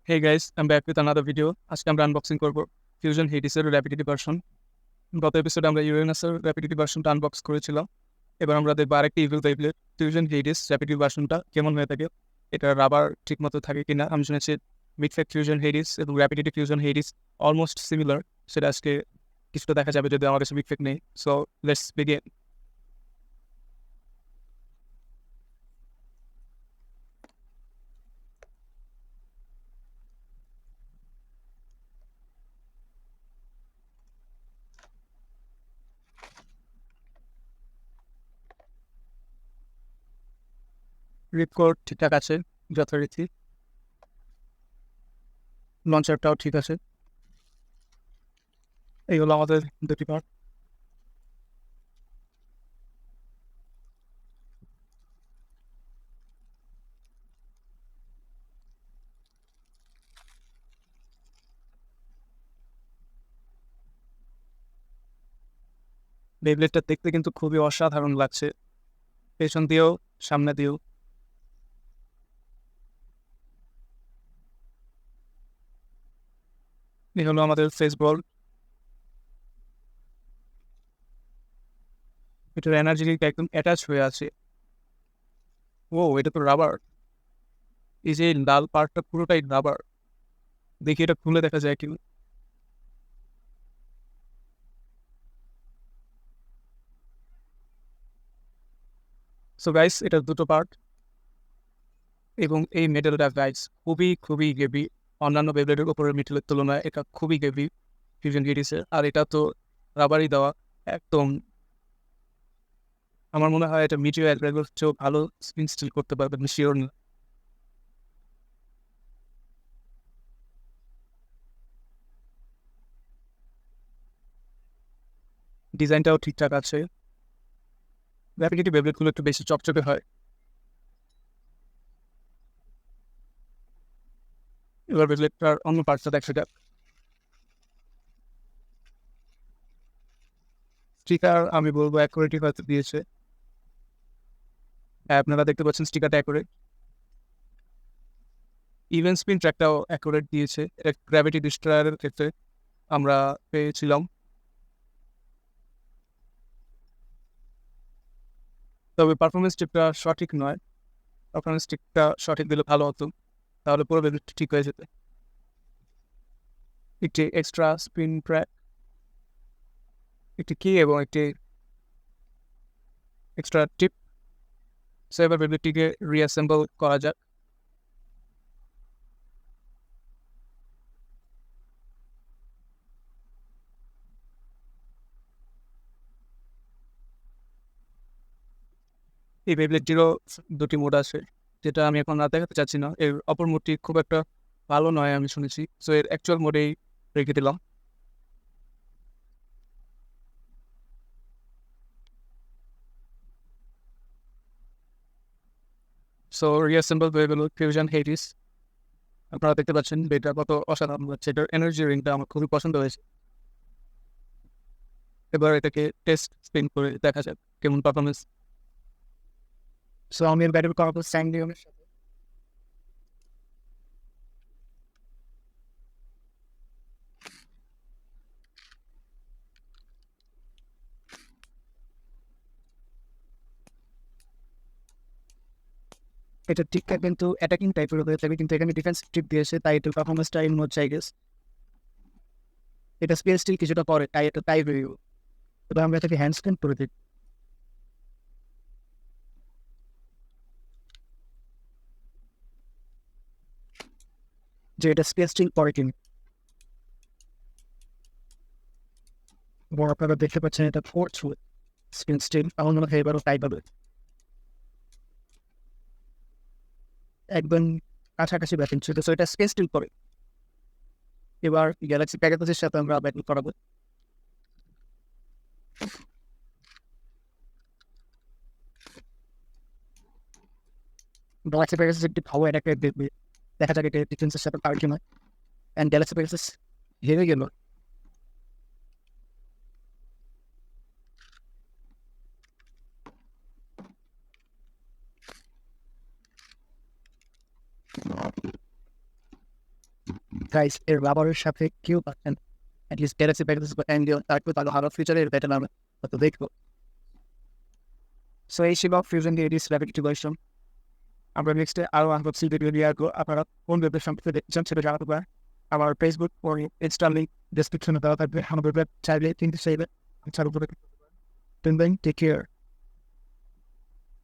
Hey guys, I'm back with another video. আজকে আমরা unboxing করব ফিউশন হেডিসের র্যাপিডিটি ভার্সন। গত এপিসোডে আমরা ইউরেনাসের র্যাপিডিটি ভার্সনটা আনবক্স করেছিলাম। এবার আমরা দেখবো আরেকটি ইভিল টাইপের ফিউশন হেডিস র্যাপিডিটি ভার্সনটা কেমন হয়ে থাকে, এটা রাবার ঠিকমতো থাকে কিনা। আমি শুনেছি মিডফেক ফিউশন হেডিস এবং র্যাপিডিটি ফিউশন হেডিস অলমোস্ট সিমিলার, সেটা আজকে কিছুটা দেখা যাবে যদি আমার কাছে মিডফেক নেই। So let's begin. রিপকোড ঠিকঠাক আছে যথারীতি, লঞ্চারটাও ঠিক আছে। এই হলো আমাদের দুটি পার্ট। বেবলেটটা দেখতে কিন্তু খুবই অসাধারণ লাগছে, পেছন দিয়েও সামনে দিয়েও। এই হলো আমাদের ফেস বল। এটার এনার্জি একদম অ্যাটাচ হয়ে আছে। ও, এটা তো রাবার। এই যে লাল পার্টটা পুরোটাই রাবার। দেখি এটা খুলে দেখা যায় কি। সো গাইস, এটা দুটো পার্ট এবং এই মেটেলটা গাইস খুবই খুবই হেভি। অন্যান্য বেবলেটের উপরের মেটেলের তুলনায় এটা খুবই হেভি ফিউশন গিরিসে। আর এটা তো রাবারই দেওয়া একদম। আমার মনে হয় এটা মিটিও অ্যাড্রাগের চেয়েও ভালো স্পিন স্টিল করতে পারবে, আমি শিওর না। ডিজাইনটাও ঠিকঠাক আছে। র্যাপিডিটি বেবলেটগুলো একটু বেশি চকচকে হয়। এবার বেবলেটটার অন্য পার্টসটা দেখা যাক। স্টিকার আমি বলবো অ্যাকুরেটই হয়তো দিয়েছে। হ্যাঁ, আপনারা দেখতে পাচ্ছেন স্টিকারটা অ্যাকুরেট। ইভেন স্পিন ট্র্যাকটাও অ্যাকুরেট দিয়েছে, এটা গ্র্যাভিটি ডিস্ট্রয়ারের ক্ষেত্রে আমরা পেয়েছিলাম। তবে পারফরমেন্স টিপটা সঠিক নয়। পারফরমেন্স টিপটা সঠিক দিলে ভালো হতো, তাহলে পুরো বেবিটা ঠিক হয়ে যেত। একটি এক্সট্রা স্পিন ট্র্যাক, একটি কি এবং একটি এক্সট্রা টিপ। সো এবার বেবিটিকে রিঅ্যাসেম্বল করা যাক। এই বেবলেটটিরও দুটি মোড আছে, যেটা আমি এখন না দেখাতে চাচ্ছি না। এর অপর মোডটি খুব একটা ভালো নয় আমি শুনেছি, সো এর অ্যাকচুয়াল মোডেই রেখে দিলাম। সো রিঅ্যাসেম্বল হয়ে গেল ফিউশন হেডিস। আপনারা দেখতে পাচ্ছেন এটা কত অসাধারণ লাগছে। এটার এনার্জি রিংটা আমার খুবই পছন্দ হয়েছে। এবার এটাকে টেস্ট স্পিন করে দেখা যাক কেমন পারফরমেন্স। সো আমি এর ব্যাটারি করাবো স্যাংডিয়মের সাথে। এটা ঠিকঠাক কিন্তু অ্যাটাকিং টাইপের হয়ে থাকে, কিন্তু এখানে ডিফেন্স ট্রিপ দিয়েছে, তাই একটু পারফরমেন্সটা ইন হচ্ছে আই গেস। এটা স্পেস স্টিল কিছুটা পরে, তাই এটা টাই হয়ে গেল। এবার আমরা এটাকে হ্যান্ড স্ক্যান করে দিই যে এটা স্পেস স্টিল পরে কিনা। এবং আপনারা দেখতে পাচ্ছেন এটা ফোর্থ স্পিন স্টিল। আমার মনে হয় এবারও টাই পাবে, একদম কাছাকাছি ব্যাটিং ছিল। সো এটা স্পেস স্টিল পরে। এবার গ্যালাক্সি প্যাকেজের সাথে আমরা ব্যাটিং করাবো। গ্যালাক্সি প্যাকেজের একটি ভালো এটাকে দেখবে, দেখা যাক এটা ডিফেন্সের সাথে পার কিনা। অ্যান্ড গ্যালাক্সি প্যাকেজেস হেরে গেল। গাইস এর ব্যবহারের সাথে কেউ পাচ্ছেন অ্যাটলিস্ট গ্যালাক্সি প্যাকেজ বা এনডিও তারপর তাহলে আরো ফিচারের বেটার আমরা তো দেখবো। সো এই ছিল ফিউশন এইটিস র্যাপিডিটি ভার্সন। আমরা নেক্সটে আরও আনবক্সিং ভিডিও নিয়ে আসবো। আপনারা কোন ওয়েবের সম্পর্কে দেখতে চান সেটা জানাতে পারেন। আমার ফেসবুক ও ইনস্টা লিঙ্ক ডিসক্রিপশনে দেওয়া থাকবে। আমাদের ওয়েব চাইলে কিনতে চাইলে চালু করে টেক কেয়ার।